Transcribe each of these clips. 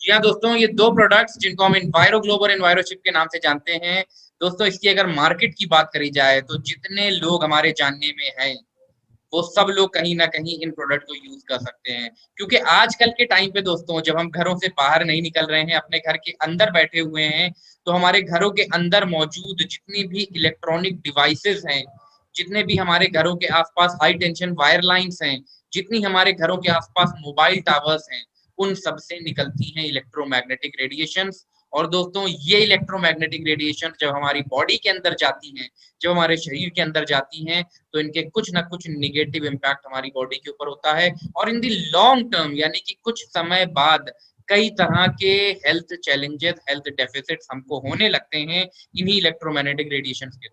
जी हाँ दोस्तों, ये दो प्रोडक्ट्स जिनको हम इन्वायरो ग्लोब और इन्वायरोशिप के नाम से जानते हैं। दोस्तों, इसकी अगर मार्केट की बात करी जाए तो जितने लोग हमारे जानने में हैं, वो सब लोग कहीं ना कहीं इन प्रोडक्ट को यूज कर सकते हैं। क्योंकि आजकल के टाइम पे दोस्तों, जब हम घरों से बाहर नहीं निकल रहे हैं, अपने घर के अंदर बैठे हुए हैं, तो हमारे घरों के अंदर मौजूद जितनी भी इलेक्ट्रॉनिक डिवाइसेस हैं, जितने भी हमारे घरों के आसपास हाई टेंशन वायर लाइंस हैं, जितनी हमारे घरों के आसपास मोबाइल टावर्स हैं, उन सब से निकलती हैं इलेक्ट्रोमैग्नेटिक रेडिएशंस। और दोस्तों, ये इलेक्ट्रोमैग्नेटिक रेडिएशन जब हमारी बॉडी के अंदर जाती हैं, जब हमारे शरीर के अंदर जाती हैं, तो इनके कुछ ना कुछ निगेटिव इम्पैक्ट हमारी बॉडी के ऊपर होता है। और इन दी लॉन्ग टर्म, यानी कि कुछ समय बाद कई तरह के हेल्थ चैलेंजेस, हेल्थ डेफिसिट्स हमको होने लगते हैं इन्हीं इलेक्ट्रोमैग्नेटिक रेडिएशन के।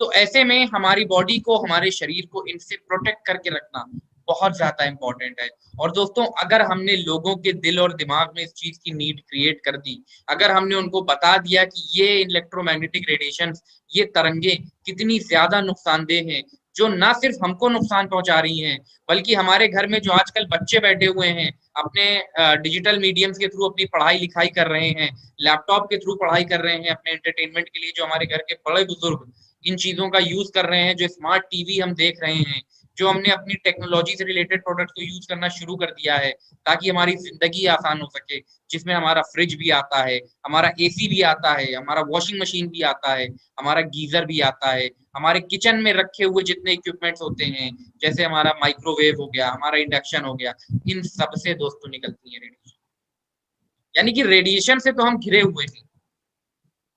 तो ऐसे में हमारी बॉडी को, हमारे शरीर को इनसे प्रोटेक्ट करके रखना बहुत ज्यादा इंपॉर्टेंट है। और दोस्तों, अगर हमने लोगों के दिल और दिमाग में इस चीज की नीड क्रिएट कर दी, अगर हमने उनको बता दिया कि ये इलेक्ट्रोमैग्नेटिक रेडिएशन, ये तरंगे कितनी ज्यादा नुकसानदेह हैं, जो ना सिर्फ हमको नुकसान पहुंचा रही हैं, बल्कि हमारे घर में जो आजकल बच्चे बैठे हुए हैं, अपने डिजिटल मीडियम्स के थ्रू अपनी पढ़ाई लिखाई कर रहे हैं, लैपटॉप के थ्रू पढ़ाई कर रहे हैं अपने एंटरटेनमेंट के लिए, जो हमारे घर के बड़े बुजुर्ग इन चीजों का यूज कर रहे हैं, जो स्मार्ट टीवी हम देख रहे हैं, जो हमने अपनी टेक्नोलॉजी से रिलेटेड प्रोडक्ट्स को यूज करना शुरू कर दिया है ताकि हमारी जिंदगी आसान हो सके, जिसमें हमारा फ्रिज भी आता है, हमारा एसी भी आता है, हमारा वॉशिंग मशीन भी आता है, हमारा गीजर भी आता है, हमारे किचन में रखे हुए जितने इक्विपमेंट्स होते हैं, जैसे हमारा माइक्रोवेव हो गया, हमारा इंडक्शन हो गया, इन सब से दोस्तों निकलती है रेडिएशन। यानी कि रेडिएशन से तो हम घिरे हुए हैं।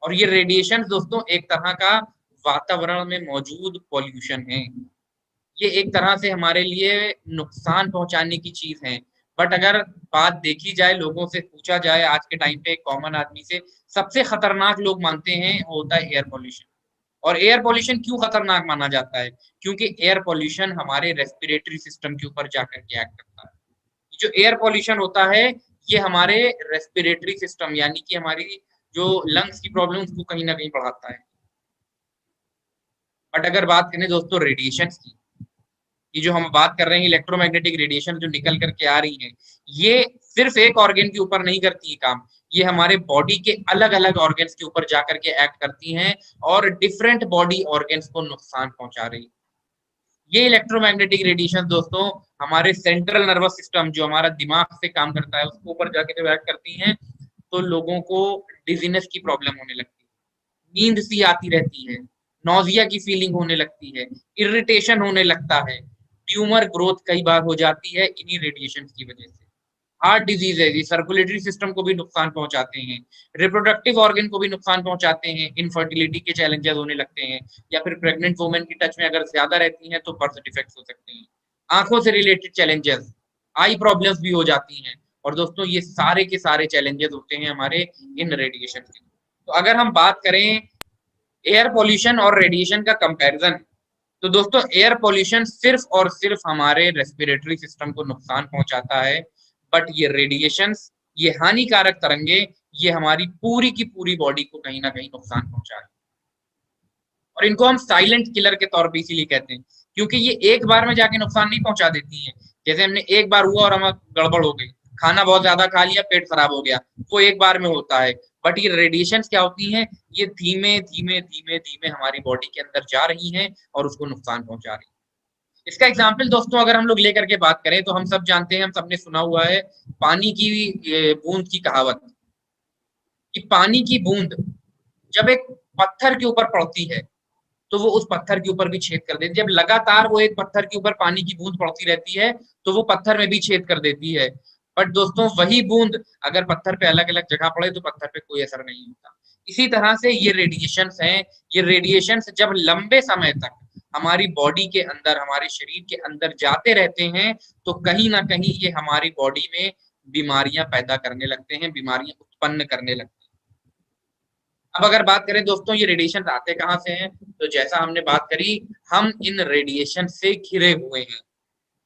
और ये रेडिएशन दोस्तों एक तरह का वातावरण में मौजूद पॉल्यूशन है। ये एक तरह से हमारे लिए नुकसान पहुंचाने की चीज है। बट अगर बात देखी जाए, लोगों से पूछा जाए आज के टाइम पे, कॉमन आदमी से, सबसे खतरनाक लोग मानते हैं वो होता है एयर पॉल्यूशन। और एयर पॉल्यूशन क्यों खतरनाक माना जाता है? क्योंकि एयर पॉल्यूशन हमारे रेस्पिरेटरी सिस्टम के ऊपर जाकर के एक्ट करता है। जो एयर पॉल्यूशन होता है, ये हमारे रेस्पिरेटरी सिस्टम, यानी कि हमारी जो लंग्स की प्रॉब्लम, उसको कहीं ना कहीं बढ़ाता है। बट अगर बात करें दोस्तों रेडिएशन की, ये जो हम बात कर रहे हैं इलेक्ट्रोमैग्नेटिक रेडिएशन जो निकल करके आ रही है, ये सिर्फ एक ऑर्गन के ऊपर नहीं करती है काम, ये हमारे बॉडी के अलग अलग ऑर्गन्स के ऊपर जाकर के एक्ट करती हैं और डिफरेंट बॉडी ऑर्गन्स को नुकसान पहुंचा रही है। ये इलेक्ट्रोमैग्नेटिक रेडिएशन दोस्तों हमारे सेंट्रल नर्वस सिस्टम, जो हमारा दिमाग से काम करता है, उसके ऊपर जाके जब एक्ट करती हैं, तो लोगों को डिजीनेस की प्रॉब्लम होने लगती है, नींद सी आती रहती है, नौजिया की फीलिंग होने लगती है, इरिटेशन होने लगता है, ट्यूमर ग्रोथ कई बार हो जाती है इन्हीं रेडिएशन की वजह से। हार्ट डिजीज है, ये सर्कुलेटरी सिस्टम को भी नुकसान पहुंचाते हैं, रिप्रोडक्टिव ऑर्गन को भी नुकसान पहुंचाते हैं, इनफर्टिलिटी के चैलेंजेस होने लगते हैं, या फिर प्रेग्नेंट वुमेन की टच में अगर ज्यादा रहती हैं तो बर्थ डिफेक्ट्स हो सकते हैं, आंखों से रिलेटेड चैलेंजेस, आई प्रॉब्लम्स भी हो जाती हैं। और दोस्तों, ये सारे के सारे चैलेंजेस होते हैं हमारे इन रेडिएशन के। तो अगर हम बात करें एयर पॉल्यूशन और रेडिएशन का कंपैरिजन, तो दोस्तों एयर पॉल्यूशन सिर्फ और सिर्फ हमारे रेस्पिरेटरी सिस्टम को नुकसान पहुंचाता है। बट ये रेडिएशन, ये हानिकारक तरंगे, ये हमारी पूरी की पूरी बॉडी को कहीं ना कहीं नुकसान पहुंचा रही है। और इनको हम साइलेंट किलर के तौर पे इसीलिए कहते हैं, क्योंकि ये एक बार में जाके नुकसान नहीं पहुंचा देती है। जैसे हमने एक बार हुआ और हमें गड़बड़ हो गई, खाना बहुत ज्यादा खा लिया, पेट खराब हो गया, वो एक बार में होता है। बट ये रेडिएशन क्या होती हैं, ये धीमे धीमे धीमे धीमे हमारी बॉडी के अंदर जा रही हैं और उसको नुकसान पहुंचा रही है। इसका एग्जाम्पल दोस्तों अगर हम लोग लेकर के बात करें, तो हम सब जानते हैं, हम सबने सुना हुआ है पानी की बूंद की कहावत, कि पानी की बूंद जब एक पत्थर के ऊपर पड़ती है, तो वो उस पत्थर के ऊपर भी छेद कर देती है। जब लगातार वो एक पत्थर के ऊपर पानी की बूंद पड़ती रहती है, तो वो पत्थर में भी छेद कर देती है। बट दोस्तों, वही बूंद अगर पत्थर पे अलग अलग जगह पड़े, तो पत्थर पे कोई असर नहीं होता। इसी तरह से ये रेडिएशन हैं, ये रेडिएशन जब लंबे समय तक हमारी बॉडी के अंदर, हमारे शरीर के अंदर जाते रहते हैं, तो कहीं ना कहीं ये हमारी बॉडी में बीमारियां पैदा करने लगते हैं, बीमारियां उत्पन्न करने लगते हैं। अब अगर बात करें दोस्तों ये रेडिएशन आते कहाँ से हैं, तो जैसा हमने बात करी, हम इन रेडिएशन से घिरे हुए हैं।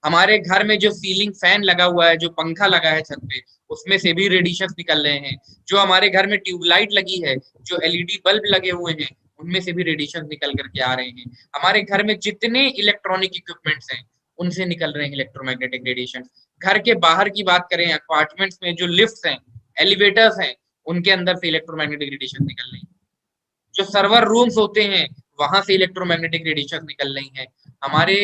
हमारे घर में जो सीलिंग फैन लगा हुआ है, जो पंखा लगा है छत पे, उसमें से भी रेडिएशन निकल रहे हैं। जो हमारे घर में ट्यूबलाइट लगी है, जो एलईडी बल्ब लगे हुए हैं, उनमें से भी रेडिएशन निकल करके आ रहे हैं। हमारे घर में जितने इलेक्ट्रॉनिक इक्विपमेंट्स हैं, उनसे निकल रहे हैं इलेक्ट्रोमैग्नेटिक रेडिएशन। घर के बाहर की बात करें, अपार्टमेंट्स में जो लिफ्ट्स हैं, एलिवेटर्स हैं, उनके अंदर से इलेक्ट्रोमैग्नेटिक रेडिएशन निकल रही है। जो सर्वर रूम्स होते हैं वहां से इलेक्ट्रोमैग्नेटिक रेडिएशन निकल रही है। हमारे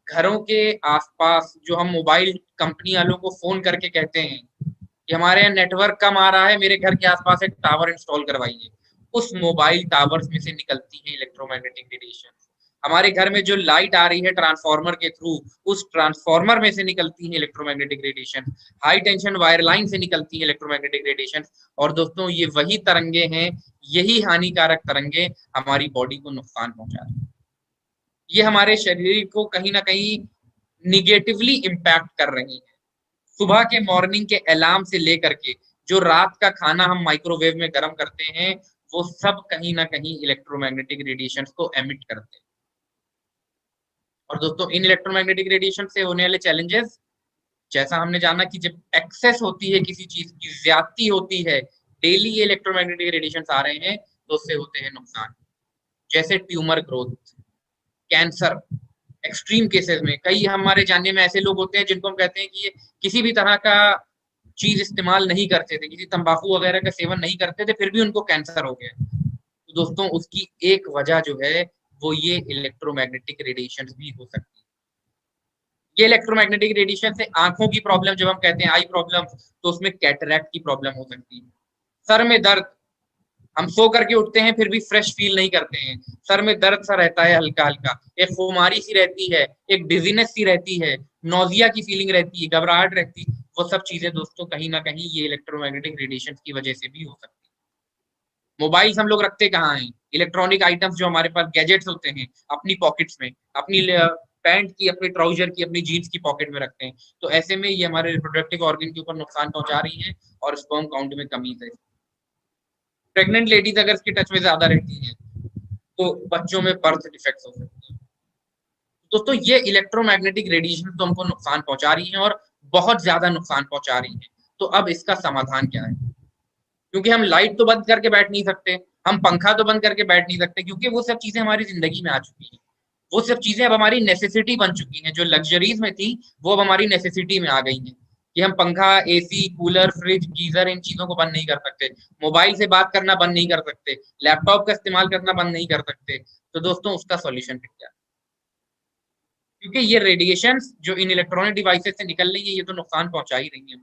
घरों के आसपास जो हम मोबाइल कंपनी वालों को फोन करके कहते हैं कि हमारे यहाँ नेटवर्क कम आ रहा है, मेरे घर के आसपास एक टावर इंस्टॉल करवाइए, उस मोबाइल टावर्स में से निकलती है इलेक्ट्रोमैग्नेटिक रेडिएशन। हमारे घर में जो लाइट आ रही है ट्रांसफार्मर के थ्रू, उस ट्रांसफार्मर में से निकलती है electromagnetic radiation. High tension wire line से निकलती है इलेक्ट्रोमैग्नेटिक रेडिएशन। और दोस्तों ये वही तरंगे हैं, यही हानिकारक तरंगे हमारी बॉडी को नुकसान पहुंचा रही है। ये हमारे शरीर को कहीं ना कहीं निगेटिवली इम्पैक्ट कर रही है। सुबह के मॉर्निंग के अलार्म से लेकर के जो रात का खाना हम माइक्रोवेव में गर्म करते हैं, वो सब कहीं ना कहीं इलेक्ट्रोमैग्नेटिक रेडिएशन को एमिट करते हैं। और दोस्तों इन इलेक्ट्रोमैग्नेटिक रेडिएशन से होने वाले चैलेंजेस, जैसा हमने जाना कि जब एक्सेस होती है किसी चीज की, ज्यादती होती है, डेली ये इलेक्ट्रोमैग्नेटिक रेडिएशन आ रहे हैं, तो उससे होते हैं नुकसान। जैसे tumour growth, cancer, extreme cases में कई हमारे जानने में ऐसे लोग होते हैं जिनको हम कहते हैं कि ये किसी भी तरह का चीज इस्तेमाल नहीं करते थे, किसी तंबाकू वगैरह का सेवन नहीं करते थे, फिर भी उनको कैंसर हो गया। तो दोस्तों उसकी एक वजह जो है वो ये इलेक्ट्रोमैग्नेटिक रेडिएशन भी हो सकती है। ये इलेक्ट्रोमैग्नेटिक रेडिएशन से आंखों की प्रॉब्लम, जब हम कहते हैं आई प्रॉब्लम, तो उसमें कैटरैक्ट की प्रॉब्लम हो सकती है। सर में दर्द, हम सो करके उठते हैं फिर भी फ्रेश फील नहीं करते हैं, सर में दर्द सा रहता है हल्का हल्का, एक खुमारी सी रहती है, एक डिजीनेस सी रहती है, नोजिया की फीलिंग रहती है, घबराहट रहती है, वो सब चीजें दोस्तों कहीं ना कहीं ये इलेक्ट्रोमैग्नेटिक रेडिएशन की वजह से भी हो सकती है। मोबाइल्स हम लोग रखते कहाँ हैं, इलेक्ट्रॉनिक आइटम्स जो हमारे पास गैजेट्स होते हैं अपनी पॉकेट्स में, अपनी पैंट की, अपनी ट्राउजर की, अपनी जीन्स की पॉकेट में रखते हैं। तो ऐसे में ये हमारे रिप्रोडक्टिव ऑर्गन के ऊपर नुकसान पहुंचा रही है और स्पर्म काउंट में कमी है। प्रेग्नेंट लेडीज अगर इसके टच में ज्यादा रहती हैं तो बच्चों में बर्थ डिफेक्ट्स हो सकते हैं। दोस्तों ये इलेक्ट्रोमैग्नेटिक रेडिएशन तो हमको नुकसान पहुंचा रही है और बहुत ज्यादा नुकसान पहुंचा रही है। तो अब इसका समाधान क्या है? क्योंकि हम लाइट तो बंद करके बैठ नहीं सकते, हम पंखा तो बंद करके बैठ नहीं सकते, क्योंकि वो सब चीजें हमारी जिंदगी में आ चुकी हैं। वो सब चीजें अब हमारी नेसेसिटी बन चुकी हैं। जो लग्जरीज में थी वो अब हमारी नेसेसिटी में आ गई हैं कि हम पंखा, एसी, कूलर, फ्रिज, गीजर, इन चीजों को बंद नहीं कर सकते, मोबाइल से बात करना बंद नहीं कर सकते, लैपटॉप का इस्तेमाल करना बंद नहीं कर सकते। तो दोस्तों उसका सॉल्यूशन क्या है? क्योंकि ये रेडिएशन जो इन इलेक्ट्रॉनिक डिवाइसेस से निकल रही है ये तो नुकसान पहुंचा ही रही है।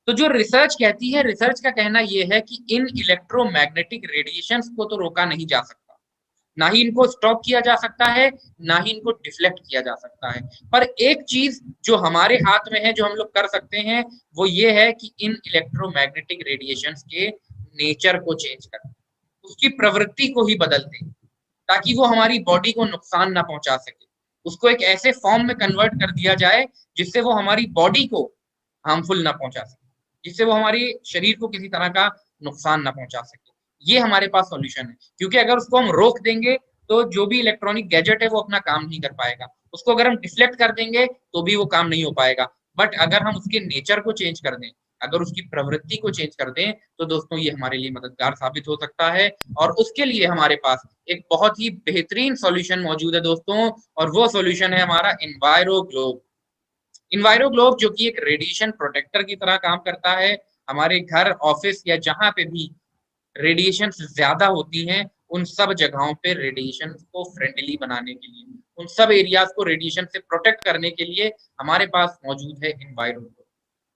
तो जो रिसर्च कहती है, रिसर्च का कहना यह है कि इन इलेक्ट्रोमैग्नेटिक रेडिएशंस को तो रोका नहीं जा सकता, ना ही इनको स्टॉप किया जा सकता है, ना ही इनको डिफ्लेक्ट किया जा सकता है। पर एक चीज जो हमारे हाथ में है, जो हम लोग कर सकते हैं, वो ये है कि इन इलेक्ट्रोमैग्नेटिक रेडिएशंस के नेचर को चेंज कर, उसकी प्रवृत्ति को ही बदल दें, ताकि वो हमारी बॉडी को नुकसान ना पहुंचा सके। उसको एक ऐसे फॉर्म में कन्वर्ट कर दिया जाए जिससे वो हमारी बॉडी को हार्मफुल ना पहुंचा सके, जिससे वो हमारे शरीर को किसी तरह का नुकसान ना पहुंचा सके। ये हमारे पास सॉल्यूशन है। क्योंकि अगर उसको हम रोक देंगे तो जो भी इलेक्ट्रॉनिक गैजेट है वो अपना काम नहीं कर पाएगा, उसको अगर हम डिफ्लेक्ट कर देंगे तो भी वो काम नहीं हो पाएगा। बट अगर हम उसके नेचर को चेंज कर दें, अगर उसकी प्रवृत्ति को चेंज कर दें, तो दोस्तों ये हमारे लिए मददगार साबित हो सकता है। और उसके लिए हमारे पास एक बहुत ही बेहतरीन सॉल्यूशन मौजूद है दोस्तों, और वो सॉल्यूशन है हमारा इन्वायरो ग्लोब। इन्वायरो ग्लोब जो कि एक रेडिएशन प्रोटेक्टर की तरह काम करता है। हमारे घर, ऑफिस या जहां पे भी रेडिएशन ज्यादा होती हैं, उन सब जगहों पे रेडिएशन को फ्रेंडली बनाने के लिए, उन सब एरियाज को रेडिएशन से प्रोटेक्ट करने के लिए हमारे पास मौजूद है इन्वायरो ग्लोब।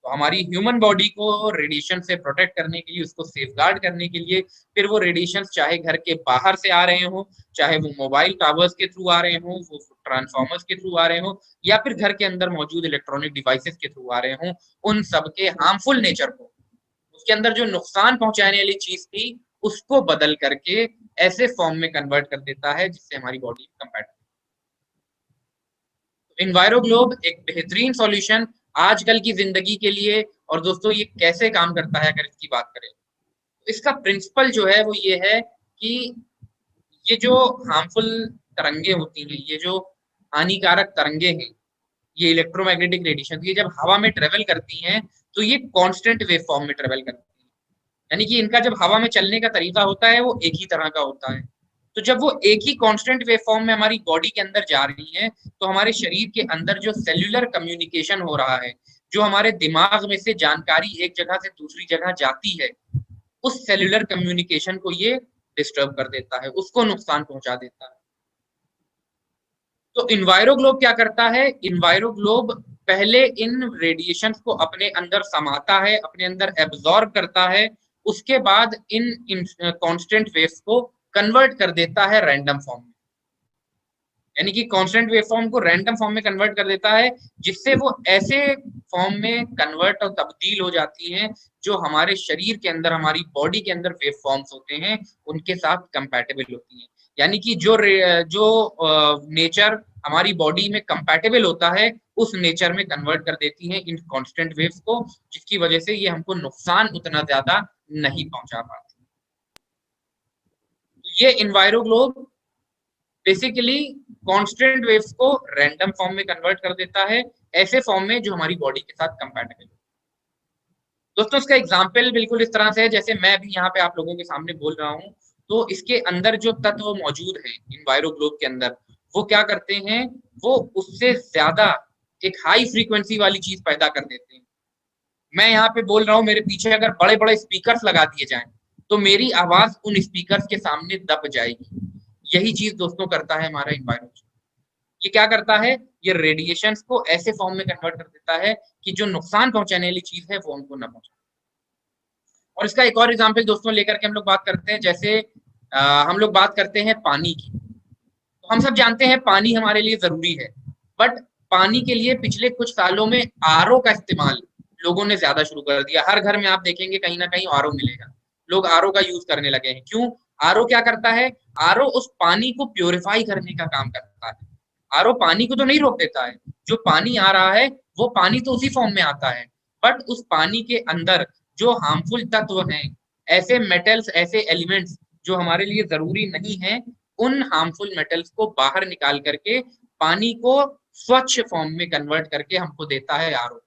तो हमारी ह्यूमन बॉडी को रेडिएशन से प्रोटेक्ट करने के लिए, उसको सेफगार्ड करने के लिए, फिर वो रेडिएशन चाहे घर के बाहर से आ रहे हो, चाहे वो मोबाइल टावर्स के थ्रू आ रहे हो, वो ट्रांसफॉर्मर्स के थ्रू आ रहे हो, या फिर घर के अंदर मौजूद इलेक्ट्रॉनिक डिवाइसेस के थ्रू आ रहे हो, उन सब के हार्मफुल नेचर को, उसके अंदर जो नुकसान पहुंचाने वाली चीज थी, उसको बदल करके ऐसे फॉर्म में कन्वर्ट कर देता है जिससे हमारी बॉडी कंपैटिबल। इन्वायरो ग्लोब एक बेहतरीन सॉल्यूशन आजकल की जिंदगी के लिए। और दोस्तों ये कैसे काम करता है अगर इसकी बात करें, तो इसका प्रिंसिपल जो है वो ये है कि ये जो हार्मफुल तरंगे होती हैं, ये जो हानिकारक तरंगे हैं, ये इलेक्ट्रोमैग्नेटिक रेडिएशन, ये जब हवा में ट्रेवल करती हैं तो ये कांस्टेंट वेव फॉर्म में ट्रेवल करती हैं। यानी कि इनका जब हवा में चलने का तरीका होता है वो एक ही तरह का होता है। तो जब वो एक ही कांस्टेंट वेव फॉर्म में हमारी बॉडी के अंदर जा रही है, तो हमारे शरीर के अंदर जो सेल्यूलर कम्युनिकेशन हो रहा है, जो हमारे दिमाग में से जानकारी एक जगह से दूसरी जगह जाती है, उस सेल्यूलर कम्युनिकेशन को ये डिस्टर्ब कर देता है, उसको नुकसान पहुंचा देता है। तो इन्वायरोग्लोब क्या करता है? इन्वायरोग्लोब पहले इन रेडिएशन को अपने अंदर समाता है, अपने अंदर एब्जॉर्ब करता है, उसके बाद इन कांस्टेंट वेव्स को कन्वर्ट कर देता है रैंडम फॉर्म में, यानी कि कांस्टेंट वेव फॉर्म को रैंडम फॉर्म में कन्वर्ट कर देता है, जिससे वो ऐसे फॉर्म में कन्वर्ट और तब्दील हो जाती है जो हमारे शरीर के अंदर, हमारी बॉडी के अंदर वेव फॉर्म्स होते हैं उनके साथ कंपैटिबल होती हैं। यानी कि जो नेचर हमारी बॉडी में कंपैटिबल होता है, उस नेचर में कन्वर्ट कर देती है इन कांस्टेंट वेव्स को, जिसकी वजह से ये हमको नुकसान उतना ज्यादा नहीं पहुंचा पाती। तो ये इन्वायरोग्लोब बेसिकली कांस्टेंट वेव्स को रैंडम फॉर्म में कन्वर्ट कर देता है, ऐसे फॉर्म में जो हमारी बॉडी के साथ कंपैटिबल है। दोस्तों इसका एग्जांपल बिल्कुल इस तरह से है जैसे मैं भी यहाँ पे आप लोगों के सामने बोल रहा हूँ, तो इसके अंदर जो तत्व मौजूद है इन्वायरोग्लोब के अंदर, वो क्या करते हैं, वो उससे ज्यादा एक हाई फ्रीक्वेंसी वाली चीज पैदा कर देते हैं। मैं यहाँ पे बोल रहा हूँ, मेरे पीछे अगर बड़े बड़े स्पीकर्स लगा दिए जाएं, तो मेरी आवाज उन स्पीकर्स के सामने दब जाएगी। यही चीज दोस्तों करता है हमारा इन्वायरमेंट। ये क्या करता है, ये रेडिएशंस को ऐसे फॉर्म में कन्वर्ट कर देता है कि जो नुकसान पहुंचाने वाली चीज है वो उनको ना पहुंचे। और इसका एक और एग्जांपल दोस्तों लेकर के हम लोग बात करते हैं, जैसे हम लोग बात करते हैं पानी की। तो हम सब जानते हैं पानी हमारे लिए जरूरी है, बट पानी के लिए पिछले कुछ सालों में आरओ का इस्तेमाल लोगों ने ज्यादा शुरू कर दिया। हर घर में आप देखेंगे कहीं ना कहीं आरओ मिलेगा, लोग आरओ का यूज करने लगे हैं। क्यों? आरओ क्या करता है, आरओ उस पानी को प्योरीफाई करने का काम करता है। आरओ पानी को तो नहीं रोक देता है, जो पानी आ रहा है वो पानी तो उसी फॉर्म में आता है, बट उस पानी के अंदर जो हार्मफुल तत्व हैं, ऐसे मेटल्स, ऐसे एलिमेंट्स जो हमारे लिए जरूरी नहीं है, उन हार्मफुल मेटल्स को बाहर निकाल करके पानी को स्वच्छ फॉर्म में कन्वर्ट करके हमको देता है आरओ।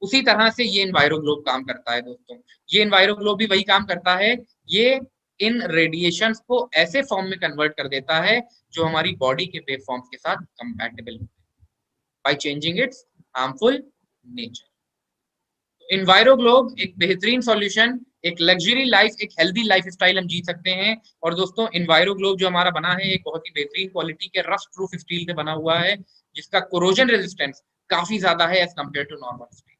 उसी तरह से ये इन्वायरोग्लोब काम करता है दोस्तों। ये इन्वायरोग्लोब भी वही काम करता है, ये इन रेडिएशंस को ऐसे फॉर्म में कन्वर्ट कर देता है जो हमारी बॉडी के वेव फॉर्म्स के साथ कंपैटिबल होते हैं by changing its harmful nature. Enviroglobe एक बेहतरीन सॉल्यूशन, एक लग्जरी लाइफ, एक हेल्दी लाइफ स्टाइल हम जी सकते हैं। और दोस्तों इन्वायरोग्लोब जो हमारा बना है एक बहुत ही बेहतरीन क्वालिटी के रस्ट प्रूफ स्टील से बना हुआ है, जिसका कोरोजन रेजिस्टेंस काफी ज्यादा है as compare to normal steel.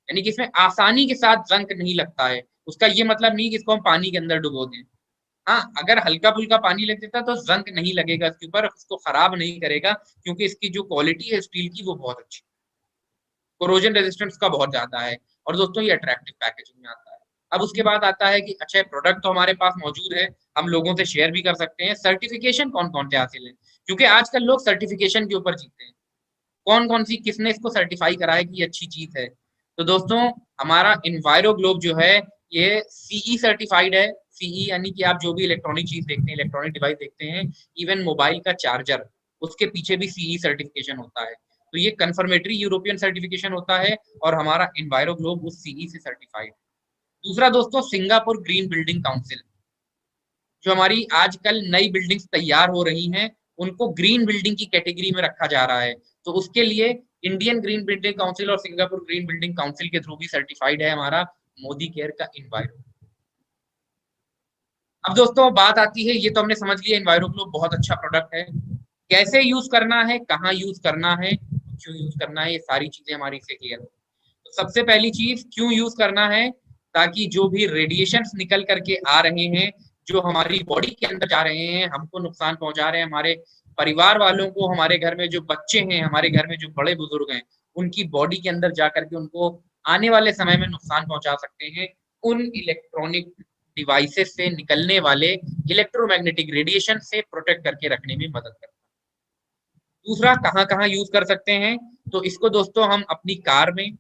यानी कि इसमें आसानी के साथ जंग नहीं लगता है। उसका ये मतलब नहीं कि इसको हम पानी के अंदर डुबो दें। हाँ, अगर हल्का फुल्का पानी लग देता तो जंग नहीं लगेगा इसके ऊपर, उसको खराब नहीं करेगा, क्योंकि इसकी जो क्वालिटी है स्टील की वो बहुत अच्छी, कोरोजन रेजिस्टेंस का बहुत ज्यादा है। और दोस्तों ये अट्रैक्टिव पैकेजिंग में आता है। अब उसके बाद आता है कि अच्छा प्रोडक्ट तो हमारे पास मौजूद है, हम लोगों से शेयर भी कर सकते हैं, सर्टिफिकेशन कौन कौन से हासिल है, क्योंकि आजकल लोग सर्टिफिकेशन के ऊपर जीते हैं। कौन कौन सी, किसने इसको सर्टिफाई करा है कि ये अच्छी चीज है? तो दोस्तों हमारा इन्वायरोग्लोब जो है ये सीई सर्टिफाइड है। सीई यानी कि आप जो भी इलेक्ट्रॉनिक चीज देखते हैं, इलेक्ट्रॉनिक डिवाइस देखते हैं, इवन मोबाइल का चार्जर, उसके पीछे भी सीई सर्टिफिकेशन होता है। तो ये कंफर्मेटरी यूरोपियन सर्टिफिकेशन होता है और हमारा इन्वायरोग्लोब उस सीई से सर्टिफाइड। दूसरा दोस्तों, सिंगापुर ग्रीन बिल्डिंग काउंसिल, जो हमारी आजकल नई बिल्डिंग्स तैयार हो रही हैं उनको ग्रीन बिल्डिंग की कैटेगरी में रखा जा रहा है, तो उसके लिए इंडियन ग्रीन बिल्डिंग काउंसिल और सिंगापुर ग्रीन बिल्डिंग काउंसिल के थ्रू भी सर्टिफाइड है हमारा मोदी केयर का इन्वायरो। अब दोस्तों बात आती है, ये तो हमने समझ लिया इन्वायरोग्लोब बहुत अच्छा प्रोडक्ट है, कैसे यूज करना है, कहाँ यूज करना है, क्यों यूज करना है, ये सारी चीजें हमारी इससे क्लियर हो। तो सबसे पहली चीज, क्यों यूज करना है, ताकि जो भी रेडिएशंस निकल करके आ रहे हैं, जो हमारी बॉडी के अंदर जा रहे हैं, हमको नुकसान पहुंचा रहे हैं, हमारे परिवार वालों को, हमारे घर में जो बच्चे हैं, हमारे घर में जो बड़े बुजुर्ग हैं, उनकी बॉडी के अंदर जा करके उनको आने वाले समय में नुकसान पहुंचा सकते हैं, उन इलेक्ट्रॉनिक डिवाइसेस से निकलने वाले इलेक्ट्रोमैग्नेटिक रेडिएशन से प्रोटेक्ट करके रखने में मदद करता है। दूसरा, कहाँ कहाँ यूज कर सकते हैं, तो इसको दोस्तों हम अपनी कार में,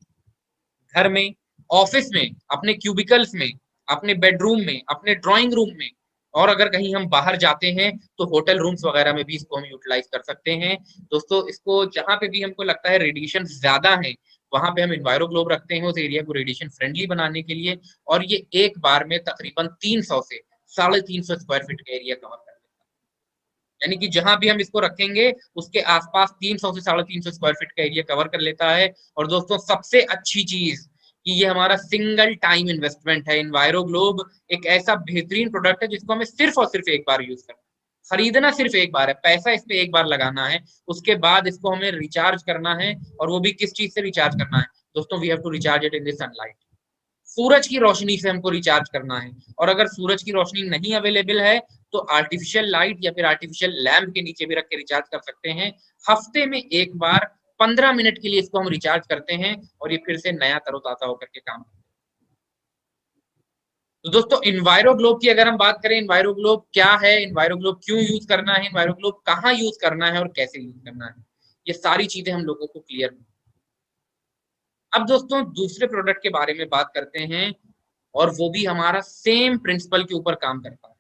घर में, ऑफिस में, अपने क्यूबिकल्स में, अपने बेडरूम में, अपने ड्राइंग रूम में, और अगर कहीं हम बाहर जाते हैं तो होटल रूम्स वगैरह में भी इसको हम यूटिलाइज कर सकते हैं। दोस्तों इसको जहां पे भी हमको लगता है रेडिएशन ज्यादा है, वहां पे हम इन्वायरोग्लोब रखते हैं उस एरिया को रेडिएशन फ्रेंडली बनाने के लिए, और ये एक बार में तकरीबन 300 से 350 स्क्वायर फीट का एरिया कवर कर लेता है। यानी कि जहां भी हम इसको रखेंगे उसके आसपास 300 से 350 स्क्वायर फीट का एरिया कवर कर लेता है। और दोस्तों सबसे अच्छी चीज कि ये हमारा सिंगल टाइम इन्वेस्टमेंट है। इन्वायरो ग्लोब एक ऐसा बेहतरीन प्रोडक्ट है जिसको हमें सिर्फ और सिर्फ एक बार यूज करना है, खरीदना सिर्फ एक बार है, पैसा इस पे एक बार लगाना है, उसके बाद इसको हमें रिचार्ज करना है। और वो भी किस चीज से रिचार्ज करना है दोस्तों? We have to recharge it in the sunlight. सूरज की रोशनी से हमको रिचार्ज करना है। और अगर सूरज की रोशनी नहीं अवेलेबल है तो आर्टिफिशियल लाइट या फिर आर्टिफिशियल लैम्प के नीचे भी रख के रिचार्ज कर सकते हैं। हफ्ते में एक बार 15 मिनट के लिए इसको हम रिचार्ज करते हैं और ये फिर से नया तरोताजा होकर के काम करते हैं। तो दोस्तों इन्वायरो ग्लोब की अगर हम बात करें, इन्वायरो ग्लोब क्या है, इन्वायरो ग्लोब क्यों यूज करना है, इन्वायरो ग्लोब कहाँ यूज करना है और कैसे यूज करना है, ये सारी चीजें हम लोगों को क्लियर। अब दोस्तों दूसरे प्रोडक्ट के बारे में बात करते हैं और वो भी हमारा सेम प्रिंसिपल के ऊपर काम करता है।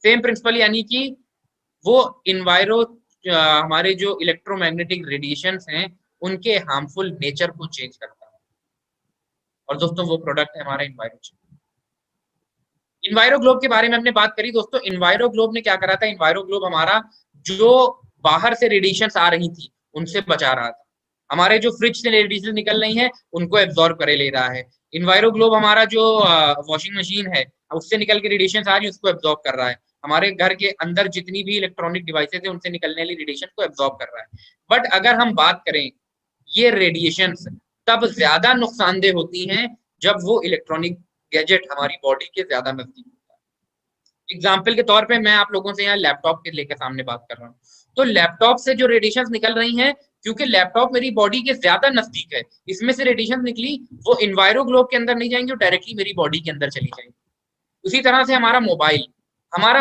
सेम प्रिंसिपल यानी कि वो इन्वायरो हमारे जो इलेक्ट्रोमैग्नेटिक रेडिएशंस हैं उनके हार्मफुल नेचर को चेंज करता है। और दोस्तों वो प्रोडक्ट है हमारा इन्वायरो। इन्वायरो ग्लोब के बारे में हमने बात करी दोस्तों। इन्वायरो ग्लोब ने क्या करा था? इन्वायरो ग्लोब हमारा जो बाहर से रेडिएशंस आ रही थी उनसे बचा रहा था। हमारे जो फ्रिज से रेडिएशन निकल रही है उनको एब्जॉर्ब करे ले रहा है। इन्वायरो ग्लोब हमारा जो वॉशिंग मशीन है उससे निकल के रेडिएशन आ रही है उसको एब्जॉर्ब कर रहा है। हमारे घर के अंदर जितनी भी इलेक्ट्रॉनिक डिवाइसेज है उनसे निकलने वाली रेडिएशन को एब्जॉर्ब कर रहा है। बट अगर हम बात करें, ये रेडिएशन तब ज्यादा नुकसानदेह होती हैं जब वो इलेक्ट्रॉनिक गैजेट हमारी बॉडी के ज्यादा नजदीक होता है। एग्जाम्पल के तौर पे मैं आप लोगों से यहाँ लैपटॉप के लेकर सामने बात कर रहा हूँ। तो लैपटॉप से जो रेडिएशन निकल रही हैं, क्योंकि लैपटॉप मेरी बॉडी के ज्यादा नजदीक है, इसमें से रेडिएशन निकली वो इन्वायरो ग्लोब के अंदर नहीं जाएंगे, डायरेक्टली मेरी बॉडी के अंदर चली जाएंगी। उसी तरह से हमारा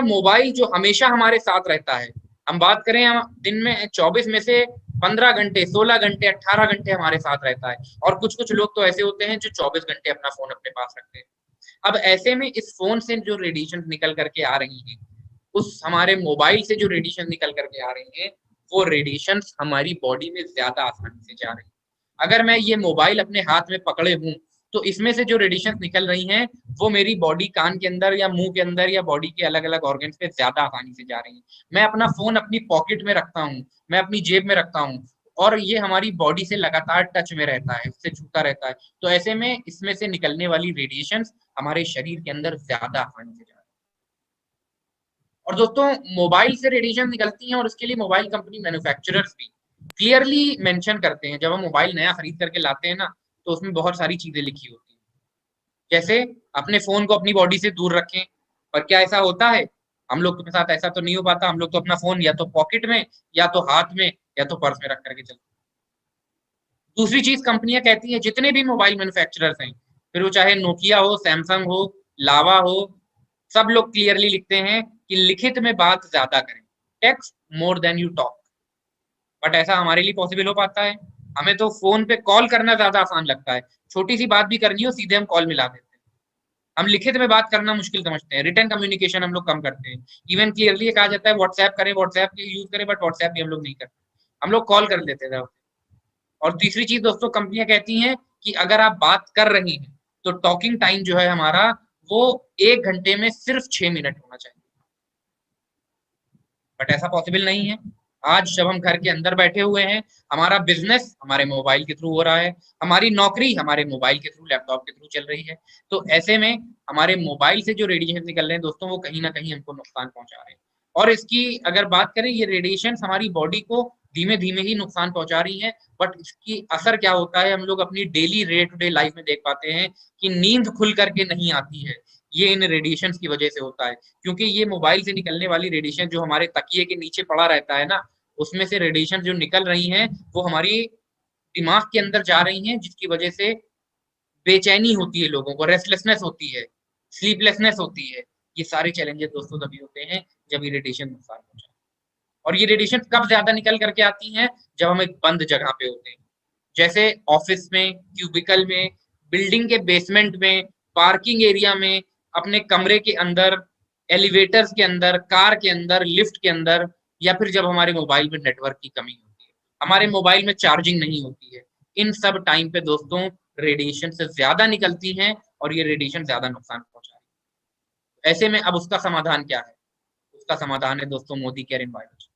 मोबाइल जो हमेशा हमारे साथ रहता है, हम बात करें हम दिन में 24 में से 15 घंटे, 16 घंटे, 18 घंटे हमारे साथ रहता है। और कुछ कुछ लोग तो ऐसे होते हैं जो 24 घंटे अपना फोन अपने पास रखते हैं। अब ऐसे में इस फोन से जो रेडिएशन निकल करके आ रही हैं, उस हमारे मोबाइल से जो रेडिएशन निकल करके आ रही हैं, वो रेडिएशन हमारी बॉडी में ज्यादा आसानी से जा रही है। अगर मैं ये मोबाइल अपने हाथ में पकड़े हूं तो इसमें से जो रेडिएशन निकल रही हैं वो मेरी बॉडी कान के अंदर या मुंह के अंदर या बॉडी के अलग अलग ऑर्गन्स पे ज्यादा आसानी से जा रही है। मैं अपना फोन अपनी पॉकेट में रखता हूँ, मैं अपनी जेब में रखता हूँ और ये हमारी बॉडी से लगातार टच में रहता है, उससे छूता रहता है। तो ऐसे में इसमें से निकलने वाली रेडिएशन हमारे शरीर के अंदर ज्यादा आसानी से जा रही है। और दोस्तों मोबाइल से रेडिएशन निकलती हैं और उसके लिए मोबाइल कंपनी मैन्युफैक्चरर्स भी क्लियरली मेंशन करते हैं। जब हम मोबाइल नया खरीद करके लाते हैं ना तो उसमें बहुत सारी चीजें लिखी होती हैं, जैसे अपने फोन को अपनी बॉडी से दूर रखें। पर क्या ऐसा होता है? हम लोग के साथ ऐसा तो नहीं हो पाता। हम लोग तो अपना फोन या तो पॉकेट में या तो हाथ में या तो पर्स में रख करके चलते हैं। दूसरी चीज कंपनियां कहती हैं, जितने भी मोबाइल मैन्युफैक्चरर्स हैं, फिर वो चाहे नोकिया हो, सैमसंग हो, लावा हो, सब लोग क्लियरली लिखते हैं कि लिखित में बात ज्यादा करें, text more than you talk. But ऐसा हमारे लिए पॉसिबल हो पाता है? हमें तो फोन पे कॉल करना ज्यादा आसान लगता है, छोटी सी बात भी करनी हो सीधे हम कॉल मिला देते हैं। हम लिखित में बात करना मुश्किल समझते हैं, रिटर्न कम्युनिकेशन हम लोग कम करते हैं। इवन क्लियरली ये कहा जाता है व्हाट्सएप करें, व्हाट्सएप यूज करें, बट व्हाट्सएप भी हम लोग नहीं करते, हम लोग कॉल कर लेते हैं। और तीसरी चीज दोस्तों कंपनियां कहती हैं कि अगर आप बात कर रही हैं तो टॉकिंग टाइम जो है हमारा वो 1 घंटे में सिर्फ 6 मिनट होना चाहिए। बट ऐसा पॉसिबल नहीं है। आज जब हम घर के अंदर बैठे हुए हैं, हमारा बिजनेस हमारे मोबाइल के थ्रू हो रहा है, हमारी नौकरी हमारे मोबाइल के थ्रू, लैपटॉप के थ्रू चल रही है। तो ऐसे में हमारे मोबाइल से जो रेडिएशन निकल रहे हैं दोस्तों वो कहीं ना कहीं हमको नुकसान पहुंचा रहे हैं। और इसकी अगर बात करें, ये रेडिएशन हमारी बॉडी को धीमे धीमे ही नुकसान पहुंचा रही है। बट इसकी असर क्या होता है हम लोग अपनी daily day to day life में देख पाते हैं कि नींद खुल करके नहीं आती है। ये इन रेडिएशन की वजह से होता है, क्योंकि ये मोबाइल से निकलने वाली रेडिएशन जो हमारे तकिए के नीचे पड़ा रहता है ना, उसमें से रेडिएशन जो निकल रही हैं वो हमारी दिमाग के अंदर जा रही हैं, जिसकी वजह से बेचैनी होती है, लोगों को रेस्टलेसनेस होती है, स्लीपलेसनेस होती है। ये सारे चैलेंजेस दोस्तों तभी होते हैं जब ये रेडिएशन नुकसान पहुंचाए। और ये रेडिएशन कब ज्यादा निकल करके आती हैं? जब हम एक बंद जगह पे होते हैं, जैसे ऑफिस में, क्यूबिकल में, बिल्डिंग के बेसमेंट में, पार्किंग एरिया में, अपने कमरे के अंदर, एलिवेटर्स के अंदर, कार के अंदर, लिफ्ट के अंदर, या फिर जब हमारे मोबाइल में नेटवर्क की कमी होती है, हमारे मोबाइल में चार्जिंग नहीं होती है। इन सब टाइम पे दोस्तों रेडिएशन से ज्यादा निकलती हैं और ये रेडिएशन ज्यादा नुकसान पहुंचा रही है। ऐसे में अब उसका समाधान क्या है? उसका समाधान है दोस्तों Modicare Envirochip.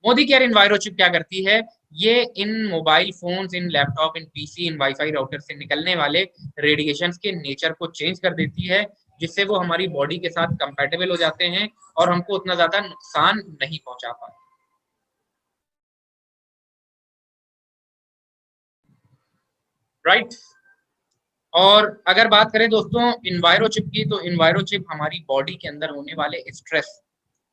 Modicare Envirochip क्या करती है, ये इन मोबाइल फोन्स, इन लैपटॉप, इन पीसी, इन वाईफाई राउटर से निकलने वाले रेडिएशंस के नेचर को चेंज कर देती है, जिससे वो हमारी बॉडी के साथ कंपैटिबल हो जाते हैं और हमको उतना ज्यादा नुकसान नहीं पहुंचा पाते। राइट। और अगर बात करें दोस्तों इन्वायरो चिप की, तो इन्वायरो चिप हमारी बॉडी के अंदर होने वाले स्ट्रेस,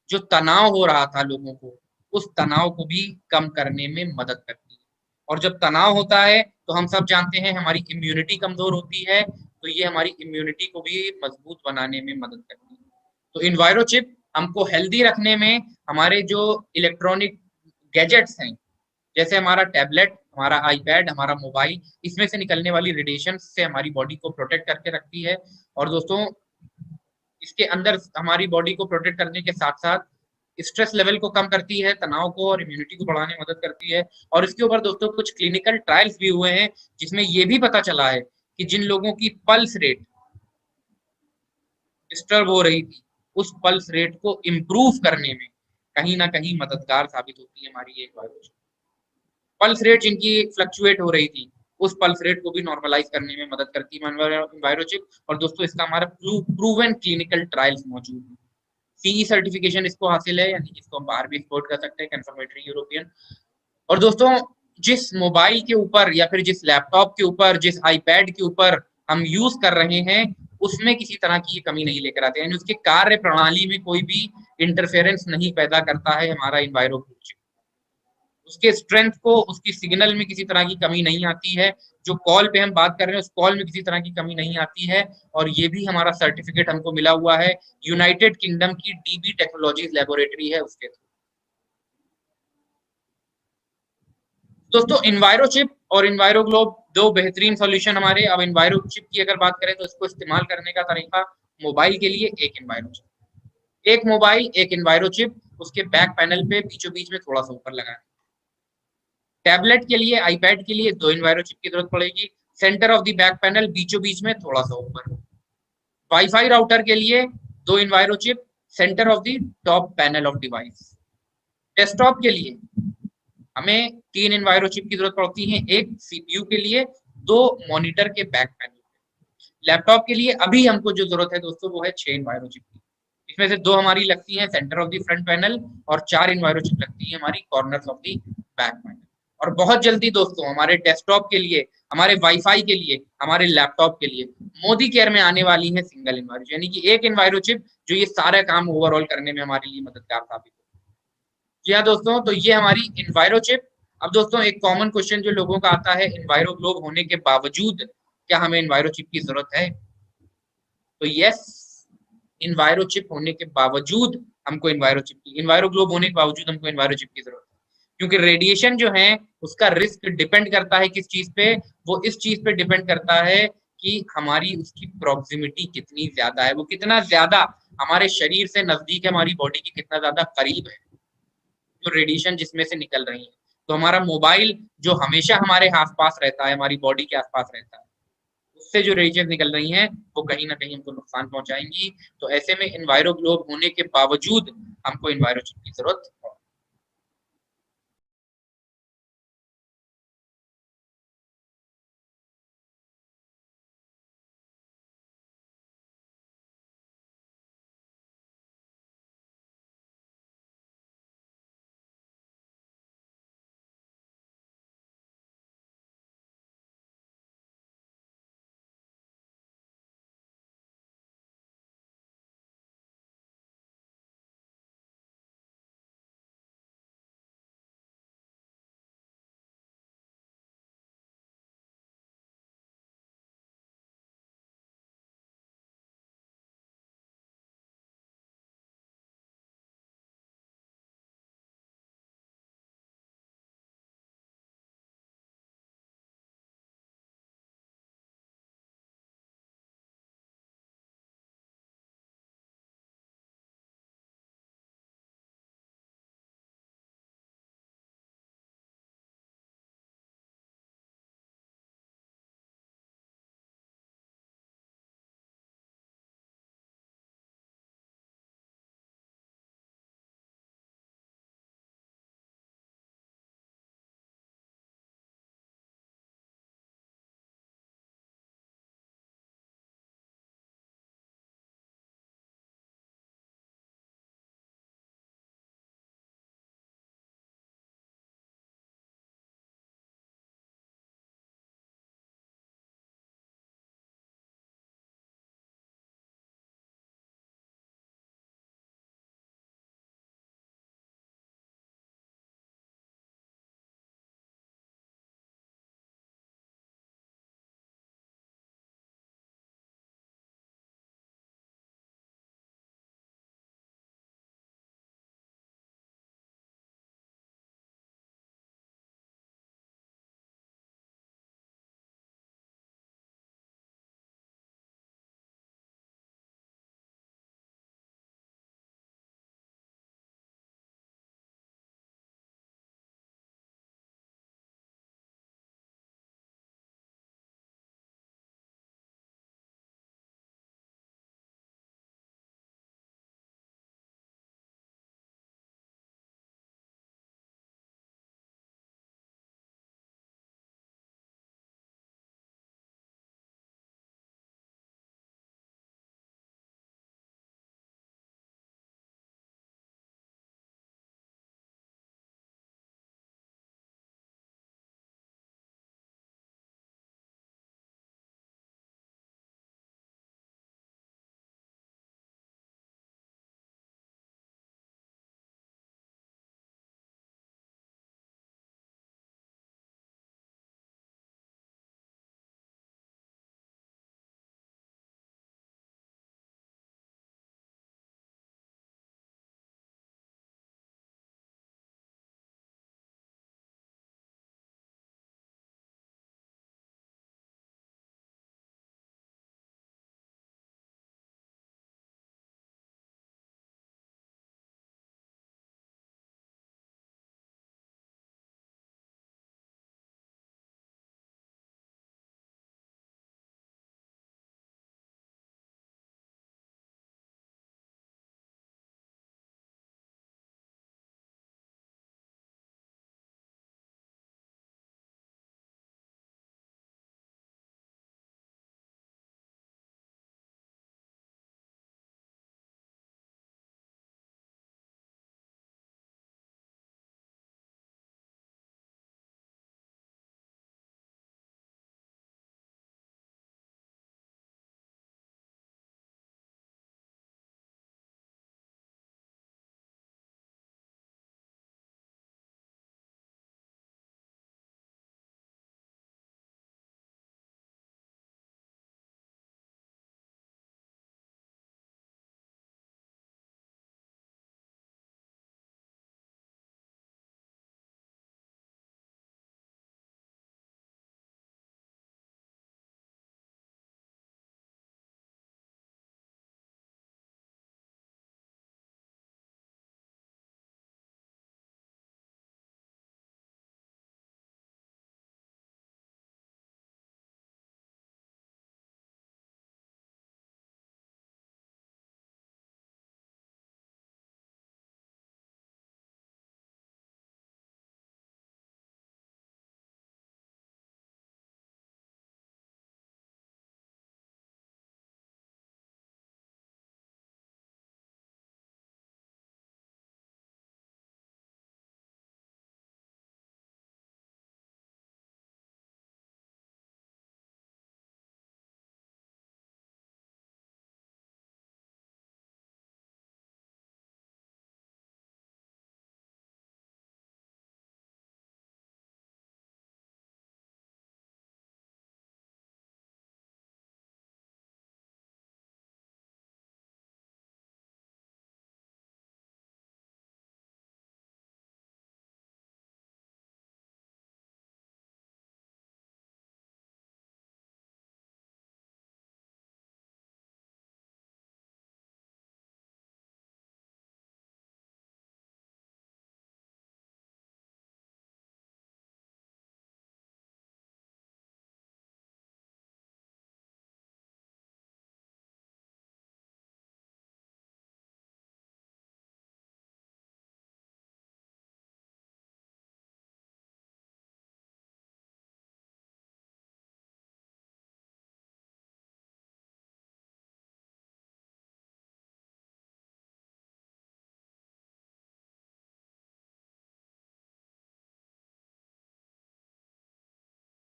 जो तनाव हो रहा था लोगों को, उस तनाव को भी कम करने में मदद करती है। और जब तनाव होता है तो हम सब जानते हैं हमारी इम्यूनिटी कमजोर होती है, तो ये हमारी इम्यूनिटी को भी मजबूत बनाने में मदद करती है। तो इन्वायरो चिप हमको हेल्दी रखने में, हमारे जो इलेक्ट्रॉनिक गैजेट्स हैं, जैसे हमारा टैबलेट, हमारा आईपैड, हमारा मोबाइल, इसमें से निकलने वाली रेडिएशन से हमारी बॉडी को प्रोटेक्ट करके रखती है। और दोस्तों इसके अंदर हमारी बॉडी को प्रोटेक्ट करने के साथ साथ स्ट्रेस लेवल को कम करती है, तनाव को और इम्यूनिटी को बढ़ाने में मदद करती है। और इसके ऊपर दोस्तों कुछ क्लिनिकल ट्रायल्स भी हुए हैं, जिसमें ये भी पता चला है कि जिन लोगों की पल्स रेट डिस्टर्ब हो रही थी, उस पल्स रेट को इम्प्रूव करने में कहीं ना कहीं मददगार साबित होती है हमारी ये वायरस। पल्स रेट जिनकी फ्लक्चुएट हो रही थी, उस पल्स रेट को भी नॉर्मलाइज करने में मदद करती है इन्वायरोचिप। और दोस्तों इसका हमारा प्रूवन क्लिनिकल ट्रायल्स मौजूद है। सीई सर्टिफिकेशन इसको हासिल है, यानी इसको हम बाहर भी एक्सपोर्ट कर सकते हैं, कंफर्मेटरी यूरोपियन। और दोस्तों जिस मोबाइल के ऊपर या फिर जिस लैपटॉप के ऊपर, जिस आईपैड के ऊपर हम यूज कर रहे हैं, उसमें किसी तरह की ये कमी नहीं लेकर आते हैं, यानी उसके कार्य प्रणाली में कोई भी इंटरफेरेंस नहीं पैदा करता है हमारा इन्वायरोचिप। उसके स्ट्रेंथ को, उसकी सिग्नल में किसी तरह की कमी नहीं आती है, जो कॉल पे हम बात कर रहे हैं उस कॉल में किसी तरह की कमी नहीं आती है। और ये भी हमारा सर्टिफिकेट हमको मिला हुआ है यूनाइटेड किंगडम की डीबी टेक्नोलॉजीज लेबोरेटरी है उसके थ्रू। दोस्तों इन्वायरो चिप और इन्वायरो ग्लोब दो बेहतरीन सॉल्यूशन हमारे। अब इन्वायरो चिप की अगर बात करें तो इसको इस्तेमाल करने का तरीका, मोबाइल के लिए एक इन्वायरो चिप, एक मोबाइल एक इन्वायरो चिप, उसके बैक पैनल पे बीचों बीच में थोड़ा सा ऊपर लगाना। टैबलेट के लिए, आईपैड के लिए दो इन्वायरो चिप की जरूरत पड़ेगी, centre of the back panel बीचों बीच में थोड़ा सा ऊपर। वाईफाई राउटर के लिए दो इन्वायरो chip, centre of the top panel of device. Desktop के लिए हमें तीन इन्वायरो चिप की जरूरत पड़ती है, एक सीपीयू के लिए, दो मॉनिटर के बैक पैनल। लैपटॉप के लिए अभी हमको जो जरूरत है दोस्तों वो है 6 इन्वायरो चिप की। इसमें से दो हमारी लगती है centre of the front panel और 4 इन्वायरो चिप लगती है हमारी corners of the back panel. और बहुत जल्दी दोस्तों हमारे डेस्कटॉप के लिए, हमारे वाईफाई के लिए, हमारे लैपटॉप के लिए मोदी केयर में आने वाली है सिंगल इन्वायरो, यानी कि एक इन्वायरो चिप जो ये सारा काम ओवरऑल करने में हमारे लिए मददगार साबित हो। जी हाँ दोस्तों, तो ये हमारी इन्वायरो चिप। अब दोस्तों एक कॉमन क्वेश्चन जो लोगों का आता है, इन्वायरो ग्लोब होने के बावजूद क्या हमें इन्वायरो चिप की जरूरत है? तो यस, इन्वायरो चिप होने के बावजूद हमको इन्वायरो चिप की, इन्वायरो ग्लोब होने के बावजूद हमको इन्वायरो चिप की जरूरत है। क्योंकि रेडिएशन जो है उसका रिस्क डिपेंड करता है किस चीज पे, वो इस चीज पे डिपेंड करता है कि हमारी उसकी प्रॉक्सिमिटी कितनी ज्यादा है, वो कितना ज्यादा हमारे शरीर से नजदीक है, हमारी बॉडी के कितना ज्यादा करीब है जो रेडिएशन जिसमें से निकल रही है। तो हमारा मोबाइल जो हमेशा हमारे आसपास रहता है, हमारी बॉडी के आसपास रहता है, उससे जो रेडिएशन निकल रही हैं वो कहीं ना कहीं हमको नुकसान पहुंचाएंगी। तो ऐसे में इन्वायरो ग्लोब होने के बावजूद हमको इन्वायरो चिप की जरूरत